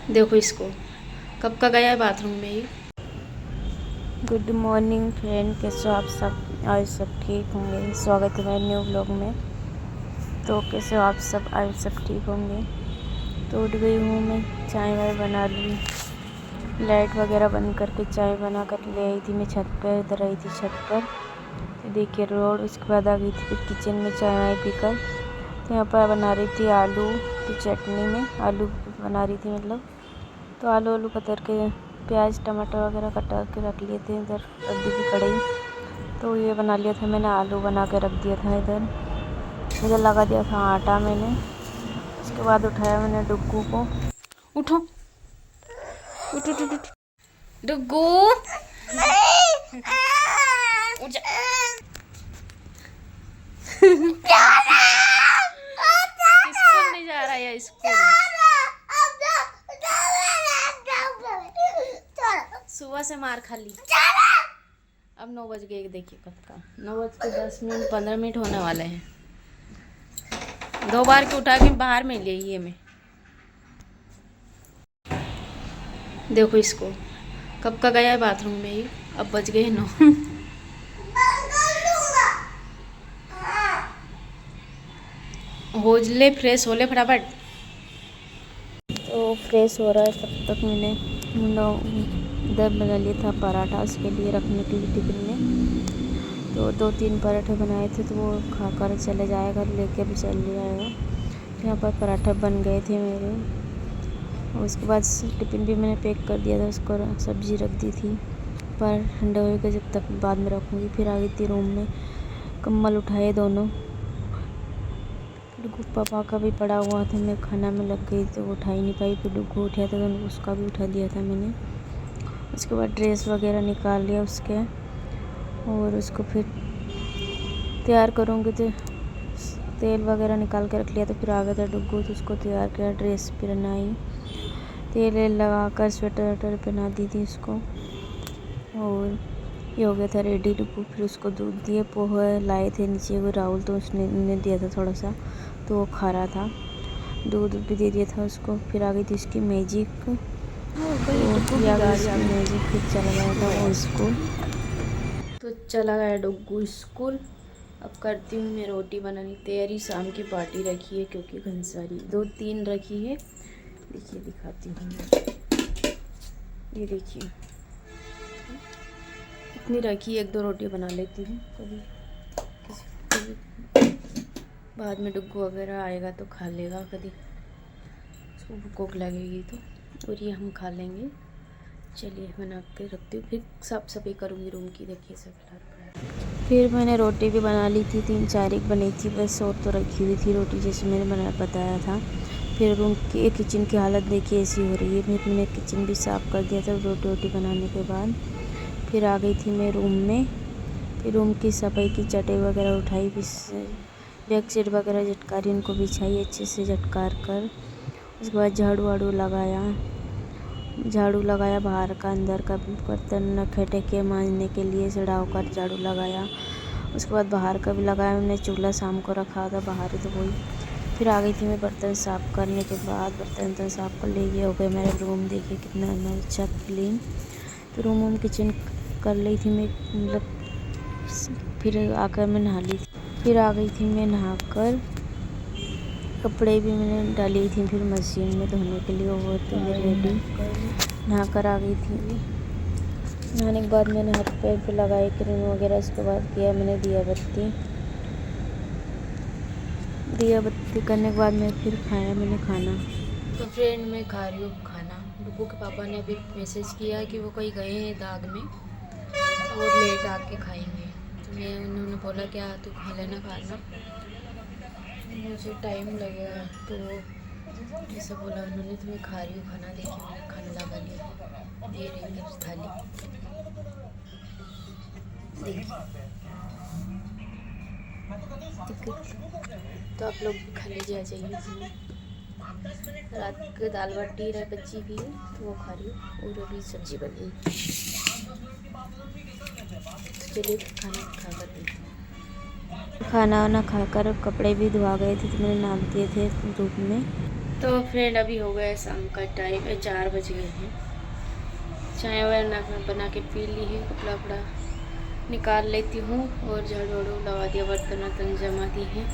देखो इसको, कब का गया है बाथरूम में ये। गुड मॉर्निंग फ्रेंड, कैसे हो आप सब? आज सब ठीक होंगे। स्वागत है मेरे न्यू ब्लॉग में। तो कैसे हो आप सब? आज सब ठीक होंगे। तो उठ गई हूँ मैं, चाय वाय बना ली, लाइट वगैरह बंद करके चाय बना कर ले आई थी मैं छत पर। इधर आई थी छत पर, तो देखिए रोड। उसके बाद आ गई थी फिर किचन में चाय वाय पीकर। तो यहाँ पर बना रही थी आलू की चटनी में, आलू बना रही थी मतलब। तो आलू आलू कतर के, प्याज टमाटर वगैरह कटा के रख लिए थे। इधर रख दी थी कढ़ाई, तो ये बना लिया था मैंने, आलू बना के रख दिया था इधर। इधर लगा दिया था आटा मैंने। उसके बाद उठाया मैंने डुग्गू को। उठो, उठ उठ उठ उठ। डुग्गू उठ जा। स्कूल नहीं जा रहा है स्कूल। सुबह से मार खा ली। अब 9 बज गए, देखिए कब का 9:10 15 होने वाले हैं। 2 बार के उठा के बाहर में ले ये मैं। देखो इसको, कब का गया है बाथरूम में ये। अब बज गए 9। हो ले, फ्रेश हो ले फटाफट। तो फ्रेश हो रहा है, तब तक मैंने इधर बना लिया था पराठा उसके लिए रखने के लिए टिफिन में। तो 2-3 पराठे बनाए थे, तो वो खा कर चले जाएगा, लेके भी चले जाएगा। यहाँ पर पराठा बन गए थे मेरे। और उसके बाद टिफ़िन भी मैंने पैक कर दिया था, उसको सब्ज़ी रख दी थी। पर ठंडा होएगा जब तक बाद में रखूँगी। फिर आ गई थी रूम में, कम्बल उठाए दोनों। डुग्गू पापा का भी पड़ा हुआ था, मैं खाना में लग गई तो उठा ही नहीं पाई। फिर डुग्गू उठा था तो उसका भी उठा दिया था मैंने। उसके बाद ड्रेस वगैरह निकाल लिया उसके, और उसको फिर तैयार करूँगी। तो तेल वगैरह निकाल के रख लिया। तो फिर आ गया था डुग्गू, तो उसको तैयार किया, ड्रेस पहनाई, तेल लगा कर स्वेटर वेटर पहना दी थी उसको। और ये हो गया था रेडी डुग्गू। फिर उसको दूध दिए, पोहे लाए थे नीचे वो राहुल, तो उसने उन्हें दिया था थोड़ा सा, तो वो खा रहा था। दूध भी दे दिया था उसको। फिर आ गई थी उसकी मैजिक, तो मैजिक। फिर चला गया था वो स्कूल। तो चला गया डुग्गू स्कूल। अब करती हूँ मैं रोटी बनानी तैयारी। शाम की पार्टी रखी है, क्योंकि घंसारी 2-3 रखी है। देखिए दिखाती हूँ, ये देखिए इतनी रखी, 1-2 रोटी बना लेती हूँ। कभी बाद में डुग्गू वगैरह आएगा तो खा लेगा, कभी उसको भूख लगेगी तो, और ये हम खा लेंगे। चलिए बना के रखती हूँ, फिर साफ सफाई करूँगी रूम की। देखिए सब। फिर मैंने रोटी भी बना ली थी, 3-4 एक बनी थी बस, और तो रखी हुई थी रोटी जैसे मैंने बताया था। फिर रूम की किचन की हालत देखिए ऐसी हो रही है। फिर मैंने किचन भी साफ़ कर दिया था रोटी वोटी बनाने के बाद। फिर आ गई थी मैं रूम में। फिर रूम की सफाई की, चटाई वगैरह उठाई, बेडशीट वगैरह झटकारी, उनको बिछाई अच्छे से झटकार कर। उसके बाद झाड़ू वाड़ू लगाया, बाहर का अंदर का बर्तन रखे टेके मांजने के लिए चढ़ाव कर झाड़ू लगाया। उसके बाद बाहर का भी लगाया मैंने, चूल्हा शाम को रखा था बाहर, तो वही। फिर आ गई थी मैं बर्तन साफ़ करने के बाद, बर्तन साफ़ कर ले। ये हो गया मेरा रूम, देखिए कितना अच्छा क्लीन। तो रूम किचन कर ली थी मैं मतलब। फिर आकर मैं नहा ली थी। फिर आ गई थी मैं नहाकर, कपड़े भी मैंने डाली थी फिर मशीन में धोने के लिए, वो थी मैं रेडी। नहाकर आ गई थी। नहाने के बाद मैंने हाथ पैर पे लगाई क्रीम वगैरह। उसके बाद किया मैंने दिया बत्ती करने के बाद मैं फिर खाया मैंने खाना। तो फ्रेंड मैं खा रही हूँ खाना। डुग्गू के पापा ने अभी मैसेज किया कि वो कहीं गए हैं दाग में, तो वो लेट आके खाएंगे। तो मैं उन्होंने बोला क्या तू खा लेना खाना, मुझे टाइम लगेगा, तो ऐसा बोला उन्होंने। तो मैं खा रही हूँ खाना। देखिए मैंने खाना लगा लिया, दे रही है थाली। तो आप लोग भी खा लीजिए, आ जाइए। रात की दाल बाटी बची भी है, तो वो खा रही हूँ, और अभी सब्जी बनी। चलिए खाना खा कर देती हूँ। खाना वाना खाकर कपड़े भी धुआ गए थे, तो मैंने नाप दिए थे धूप में। तो फ्रेंड अभी हो गया शाम का टाइम 4 बज गए हैं। चाय वाय बना के पी ली है, कपड़ा वपड़ा निकाल लेती हूँ और झाड़ू वाड़ू लगा दिया, बर्तन वर्तन जमा दी हैं।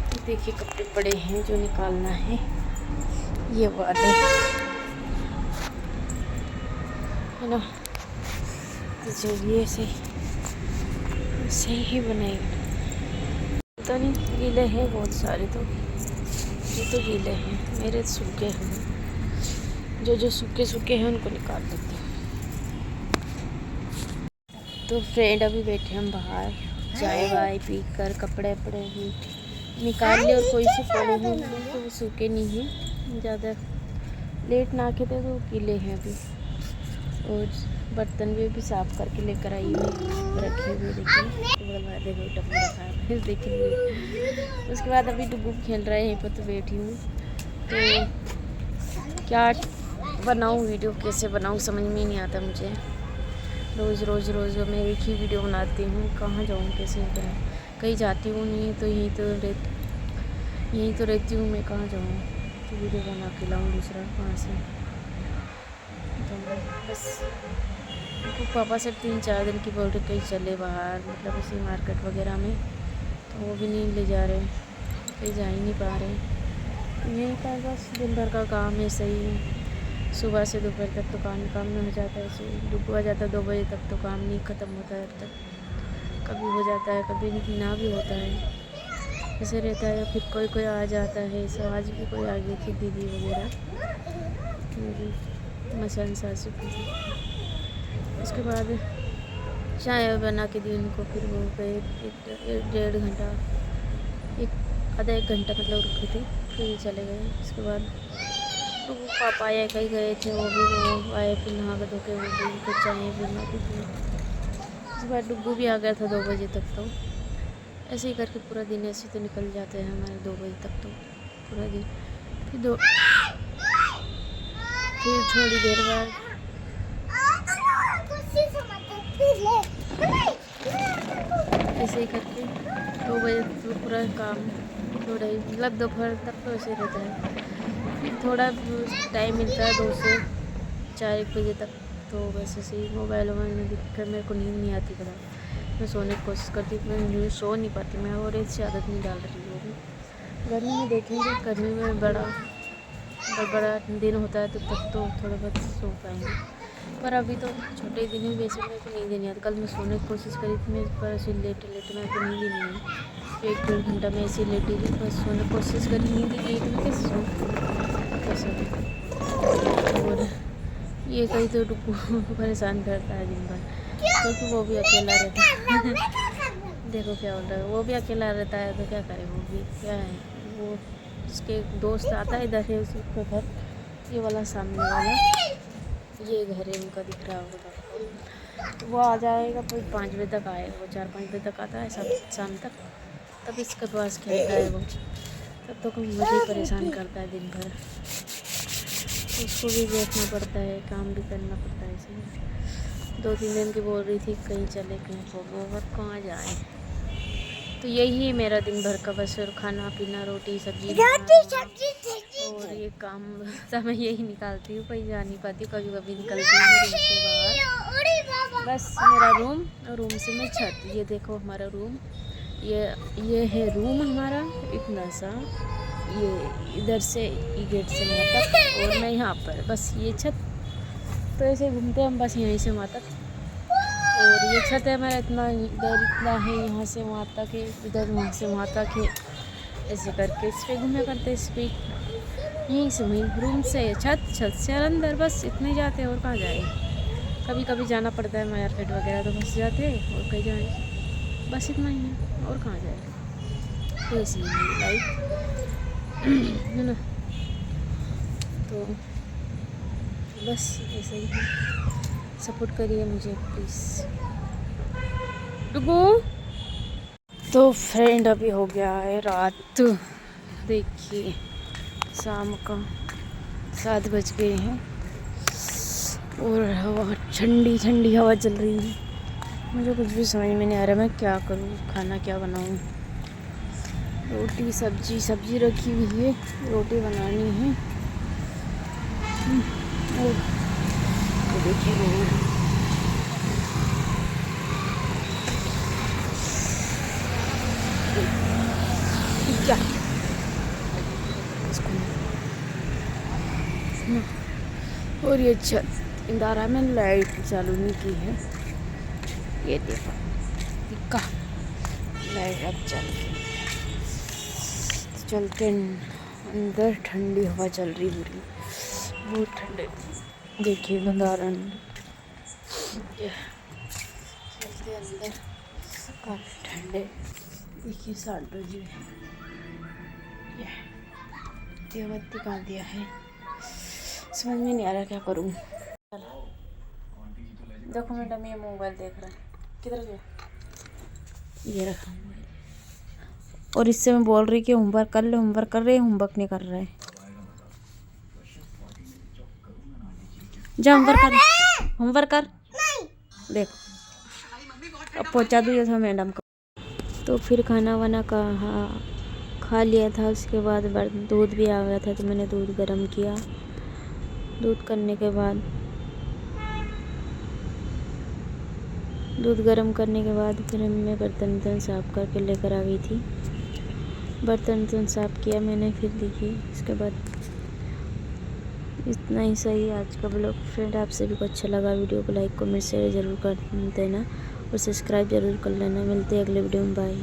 तो देखिए कपड़े पड़े हैं जो निकालना है, ये वाले है ना। तो चलिए सही ही बनाएगा। पता नहीं गीले हैं बहुत सारे, तो ये तो गीले हैं, मेरे सूखे हैं। जो सूखे हैं उनको निकाल देती हूँ। तो फ्रेंड अभी बैठे हम बाहर, चाय वाय पी कर कपड़े वपड़े भी निकाल लिए और कोई से पड़े हैं तो वो सूखे नहीं हैं, ज़्यादा लेट ना के थे तो गीले हैं अभी। और बर्तन भी अभी साफ़ करके लेकर आई हुई रखे हुए, देखिए टप में रखा है फिर देखिए। उसके बाद अभी डुगू खेल रहे हैं पर तो बैठी हूँ। तो क्या बनाऊँ, वीडियो कैसे बनाऊँ समझ में नहीं आता मुझे। रोज़ मैं एक ही वीडियो बनाती हूँ, कहाँ जाऊँ कैसे करूँ, कहीं जाती हूँ नहीं तो यहीं तो रहती हूँ मैं, कहाँ जाऊँ। तो वीडियो बना के लाऊँ दूसरा कहाँ से। तो बस पापा से 3-4 दिन की बोल रहे कहीं चले बाहर, मतलब उसी मार्केट वगैरह में, तो वो भी नहीं ले जा रहे, कहीं जा ही नहीं पा रहे। तो यहीं पर बस दिन भर का काम है, सही सुबह से दोपहर तक तो काम में हो जाता है। ऐसे डुबू आ जाता है 2 बजे तक तो काम नहीं ख़त्म होता है तब तक। कभी हो जाता है, कभी ना भी होता है, ऐसे रहता है। फिर कोई आ जाता है, सब आज भी कोई आ गई थी दीदी वगैरह मेरी मसान सासू की थी। उसके बाद चाय बना के दी उनको, फिर वो गए 1-1.5 घंटा, आधा 1 घंटा मतलब रुकी थी, फिर चले गए। उसके बाद तो वो पापा आए कहीं गए थे, वो आए, फिर नहा के धो के वो भी फिर चाय बना दी थी। उसके बाद डुग्गू भी आ गया था 2 बजे तक। तो ऐसे ही करके पूरा दिन ऐसे तो निकल जाते हैं हमारे 2 बजे तक तो पूरा दिन। फिर थोड़ी देर बाद ऐसे ही करके 2 बजे तो पूरा काम थोड़ा ही, मतलब दोपहर तक तो ऐसे रहता है। थोड़ा टाइम मिलता है 2 से 4-1 बजे तक, तो बस ऐसे ही मोबाइल में दिख कर मेरे को नींद नहीं आती पता। मैं सोने की कोशिश करती हूँ, मैं सो नहीं पाती मैं, और ऐसी आदत नहीं डाल रही हूँ। गर्मी में देखेंगे, गर्मी में बड़ा दिन होता है तो तब तो थोड़ा बहुत सो पाएंगे, पर अभी तो छोटे दिन में वैसे मेरे को नींद नहीं आती। कल मैं सोने की कोशिश करी थी, मैं पर ऐसे लेटे मेरे को नींद ही नहीं आई। 1-1.5 घंटा में ऐसे लेटी थी, बस सोने की कोशिश करी, नींद ही नहीं, तो मैं कैसे और ये कहीं तो डुगू परेशान करता है दिन भर, क्योंकि वो भी अकेला रहता है देखो क्या बोल रहा है, वो भी अकेला रहता है तो क्या करे, वो भी क्या है, वो उसके दोस्त आता है इधर है उसके घर, ये वाला सामने वाला ये घर है उनका, दिख रहा होगा। तो वो आ जाएगा कोई 5 बजे तक आएगा, वो 4-5 बजे तक आता है शाम तक, तब इसके पास खेलता है वो, तब तो मुझे ही परेशान करता है दिन भर। उसको भी देखना पड़ता है, काम भी करना पड़ता है। इसलिए 2-3 दिन की बोल रही थी कहीं चले कहीं घूमो, और कहाँ जाए। तो यही मेरा दिन भर का बस, और खाना पीना रोटी सब्जी और ये काम सब मैं यही निकालती हूँ, कहीं जा नहीं पाती, कभी निकलती हूँ रूम से बाहर। बस मेरा रूम और रूम से मैं छत, ये देखो हमारा रूम, ये है रूम हमारा इतना सा, ये इधर से ये गेट से वहाँ तक, और मैं यहाँ पर बस ये छत। तो ऐसे घूमते हम बस यहीं से वहाँ तक, और ये छत है मेरा इतना, इधर इतना है, यहाँ से वहाँ तक है, इधर वहाँ से वहाँ तक है, ऐसे करके इस पर घूमे करते, इस पर यहीं से वहीं, रूम से छत से अंदर, बस इतने जाते हैं और कहाँ जाए। कभी कभी जाना पड़ता है मार्केट वगैरह तो बस जाते हैं, और कहीं जाए, बस इतना ही है और कहाँ जाए। तो ऐसी लाइफ है ना, तो बस ऐसे ही सपोर्ट करिए मुझे प्लीज़। डुगू तो फ्रेंड अभी हो गया है रात, देखिए शाम का 7 बज गए हैं, और हवा ठंडी हवा चल रही है। मुझे कुछ भी समझ में नहीं आ रहा मैं क्या करूँ, खाना क्या बनाऊँ। रोटी सब्जी रखी हुई है, रोटी बनानी है। और तो देखिए क्या और ये छत इंदारा में लाइट चालू नहीं की है, ये देखो का लाइट अब चल गई। चलते अंदर, ठंडी हवा चल रही पूरी, बहुत ठंडे। देखिए गंदारा चलते अंदर, काफ़ी ठंडे। देखिए 60 बजे ये बत्ती कहाँ दिया है, समझ में नहीं आ रहा क्या करूँ। देखो मैडम ये मोबाइल देख रहा है, किधर गया, ये रखा मोबाइल। और इससे मैं बोल रही कि होमवर्क कर ले, होमवर्क कर रहे हैं, होमवर्क नहीं कर रहा है। जा होमवर्क कर, होमवर्क कर। देखो अब पहुँचा दूँ था मैडम को। तो फिर खाना वाना खा लिया था। उसके बाद दूध भी आ गया था, तो मैंने दूध गर्म किया। दूध करने के बाद फिर मैं बर्तन साफ़ करके लेकर आ गई थी। बर्तन साफ़ किया मैंने, फिर देखिए इसके बाद इतना ही सही आज का ब्लॉग। फ्रेंड आप सभी को अच्छा लगा वीडियो को लाइक कमेंट शेयर ज़रूर कर देना और सब्सक्राइब ज़रूर कर लेना। मिलते हैं अगले वीडियो में, बाय।